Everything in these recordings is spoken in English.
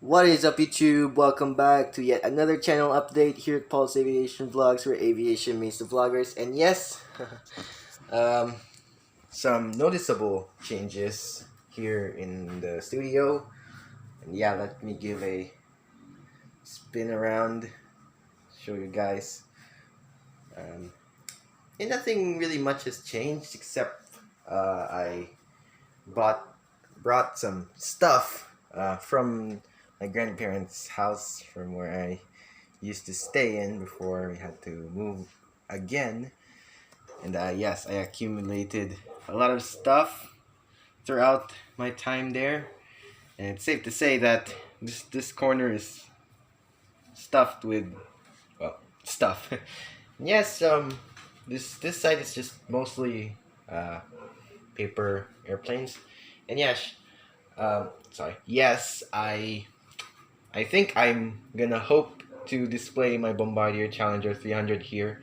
What is up, YouTube? Welcome back to yet another channel update here at Paul's Aviation Vlogs, where aviation meets the vloggers. And yes, um, some noticeable changes here in the studio. And yeah, let me give a spin around, show you guys. Um, and nothing really much has changed except I brought some stuff from my grandparents' house, from where I used to stay in before we had to move again. And yes, I accumulated a lot of stuff throughout my time there, and it's safe to say that this corner is stuffed with, well, stuff. Yes, this side is just mostly paper airplanes. And yes, sorry. Yes, I think I'm gonna hope to display my Bombardier Challenger 300 here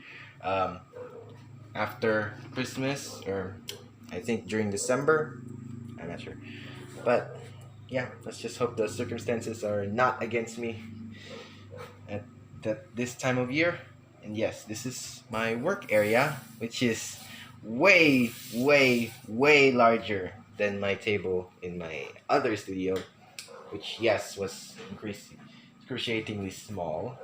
after Christmas, or I think during December. I'm not sure. But yeah, let's just hope the circumstances are not against me at this time of year. And yes, this is my work area, which is way, way, way larger than my table in my other studio, which yes was excruciatingly small.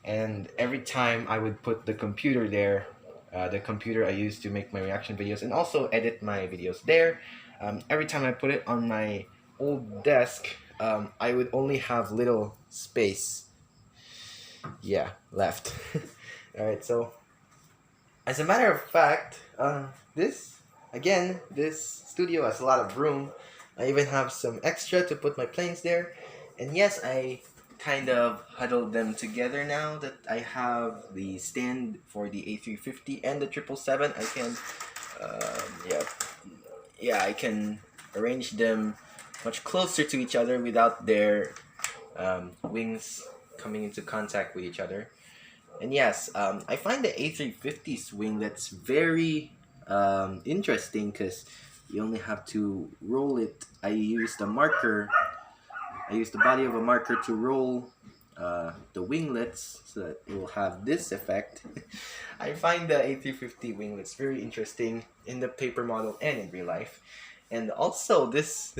And every time I would put the computer there, the computer I use to make my reaction videos and also edit my videos there, every time I put it on my old desk, I would only have little space, yeah, left. Alright, so as a matter of fact, this studio has a lot of room. I even have some extra to put my planes there. And yes, I kind of huddled them together now that I have the stand for the A350 and the 777. I can, I can arrange them much closer to each other without their wings coming into contact with each other. And yes, I find the A350's winglet's very interesting because you only have to roll it. I used the body of a marker to roll the winglets so that it will have this effect. I find the A350 winglets very interesting in the paper model and in real life. And also this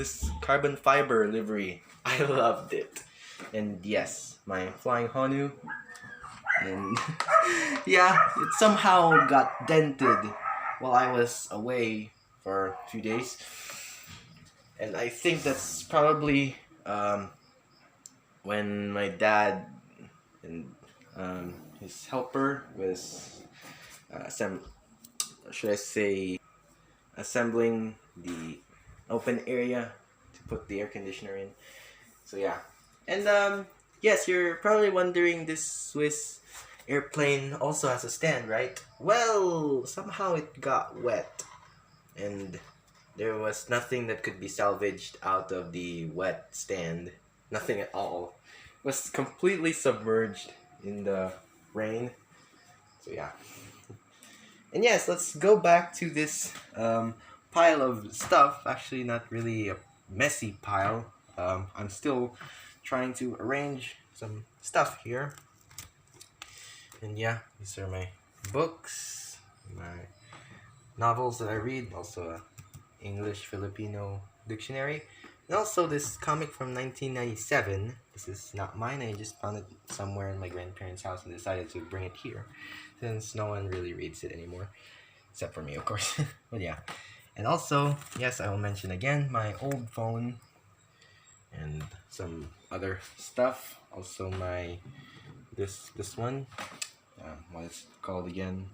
carbon fiber livery, I loved it. And yes, my flying Honu. And yeah, it somehow got dented while I was away for a few days. And I think that's probably when my dad and his helper was assembling the open area to put the air conditioner in. So yeah. And yes, you're probably wondering, this Swiss airplane also has a stand, right? Well, somehow it got wet, and there was nothing that could be salvaged out of the wet stand. Nothing at all. It was completely submerged in the rain. So yeah. And yes, let's go back to this pile of stuff. Actually, not really a messy pile. I'm still trying to arrange some stuff here. And yeah, these are my books, my novels that I read, also a English-Filipino dictionary, and also this comic from 1997. This is not mine, I just found it somewhere in my grandparents' house and decided to bring it here, since no one really reads it anymore, except for me, of course. But yeah, and also, yes, I will mention again my old phone, and some other stuff. Also my this one, what is it called again?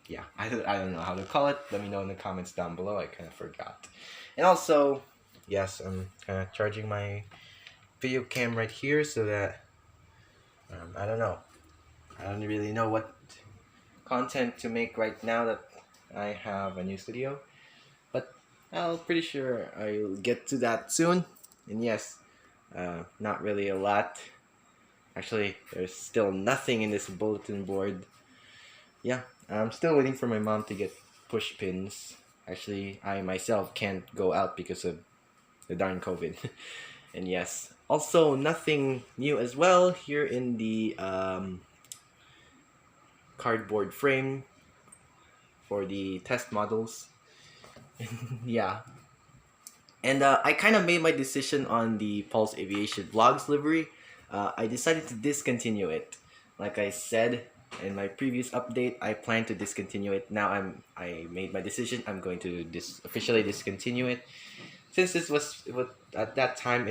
Yeah, I don't know how to call it. Let me know in the comments down below. I kind of forgot. And also, yes, I'm kind of charging my video cam right here so that I don't know. I don't really know what content to make right now that I have a new studio, but I'm pretty sure I'll get to that soon. And yes, not really a lot. Actually, there's still nothing in this bulletin board. Yeah, I'm still waiting for my mom to get push pins. Actually, I myself can't go out because of the darn COVID. And yes, also nothing new as well here in the cardboard frame for the test models. Yeah. And I kind of made my decision on the Pulse Aviation Vlogs livery. I decided to discontinue it. Like I said in my previous update, I plan to discontinue it. Now I made my decision. I'm going to officially discontinue it. Since it was at that time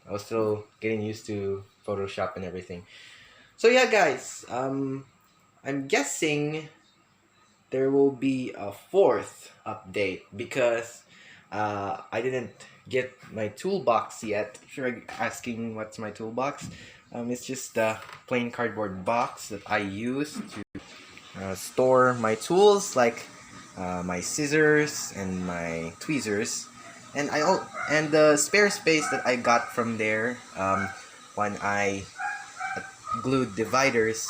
I was still getting used to Photoshop and everything. So yeah, guys, I'm guessing there will be a fourth update because I didn't get my toolbox yet. If you're asking what's my toolbox, it's just a plain cardboard box that I use to store my tools like my scissors and my tweezers, and and the spare space that I got from there when I glued dividers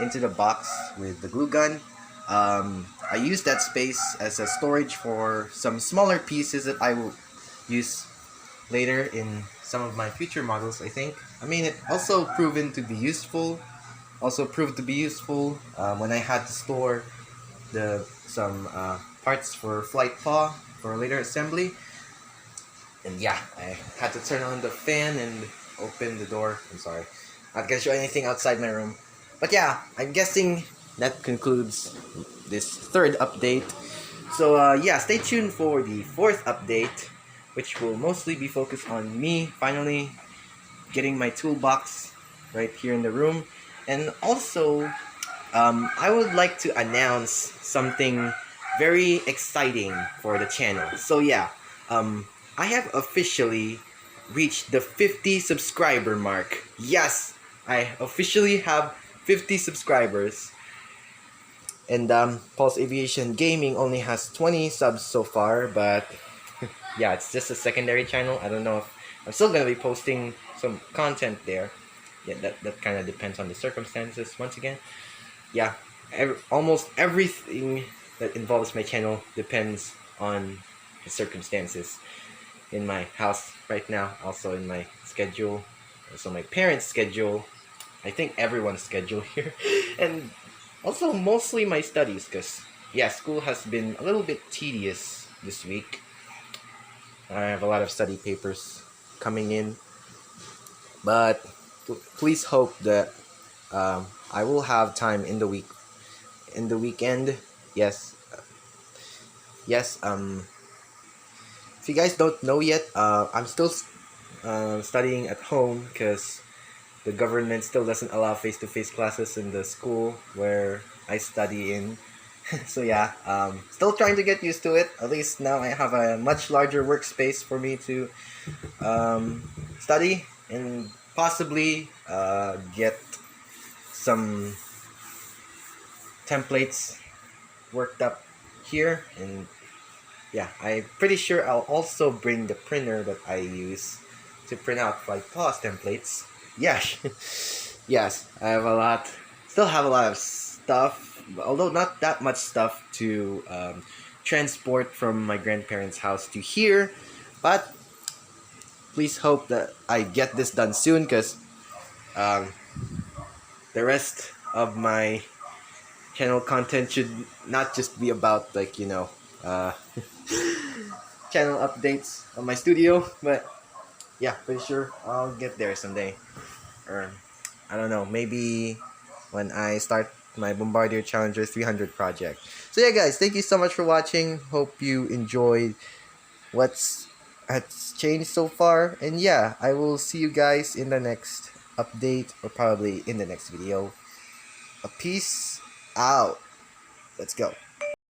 into the box with the glue gun. I used that space as a storage for some smaller pieces that I will use later in some of my future models, I think. I mean, it also proven to be useful. Also proved to be useful when I had to store some parts for flight paw for later assembly. And yeah, I had to turn on the fan and open the door. I'm sorry, not gonna show anything outside my room. But yeah, I'm guessing that concludes this third update. So yeah, stay tuned for the fourth update, which will mostly be focused on me finally getting my toolbox right here in the room. And also, I would like to announce something very exciting for the channel. So yeah, I have officially reached the 50 subscriber mark. Yes, I officially have 50 subscribers. And Pulse Aviation Gaming only has 20 subs so far, but yeah, it's just a secondary channel. I don't know if I'm still gonna be posting some content there. Yeah, that kind of depends on the circumstances. Once again, yeah, almost everything that involves my channel depends on the circumstances in my house right now, also in my schedule, also my parents' schedule, I think everyone's schedule here, and also mostly my studies, because yeah, school has been a little bit tedious this week. I have a lot of study papers coming in, but please hope that I will have time in the weekend. Yes, yes. If you guys don't know yet, I'm still studying at home because the government still doesn't allow face-to-face classes in the school where I study in. So yeah, still trying to get used to it. At least now I have a much larger workspace for me to study and possibly get some templates worked up here. And yeah, I'm pretty sure I'll also bring the printer that I use to print out like pause templates. Yes. Yes, I have a lot, still have a lot of stuff, although not that much stuff to transport from my grandparents' house to here. But please hope that I get this done soon, because um, the rest of my channel content should not just be about like channel updates on my studio, but yeah, pretty sure I'll get there someday. Or I don't know, maybe when I start my Bombardier Challenger 300 project. So yeah, guys, thank you so much for watching. Hope you enjoyed what's has changed so far. And yeah, I will see you guys in the next update, or probably in the next video. A peace out. Let's go.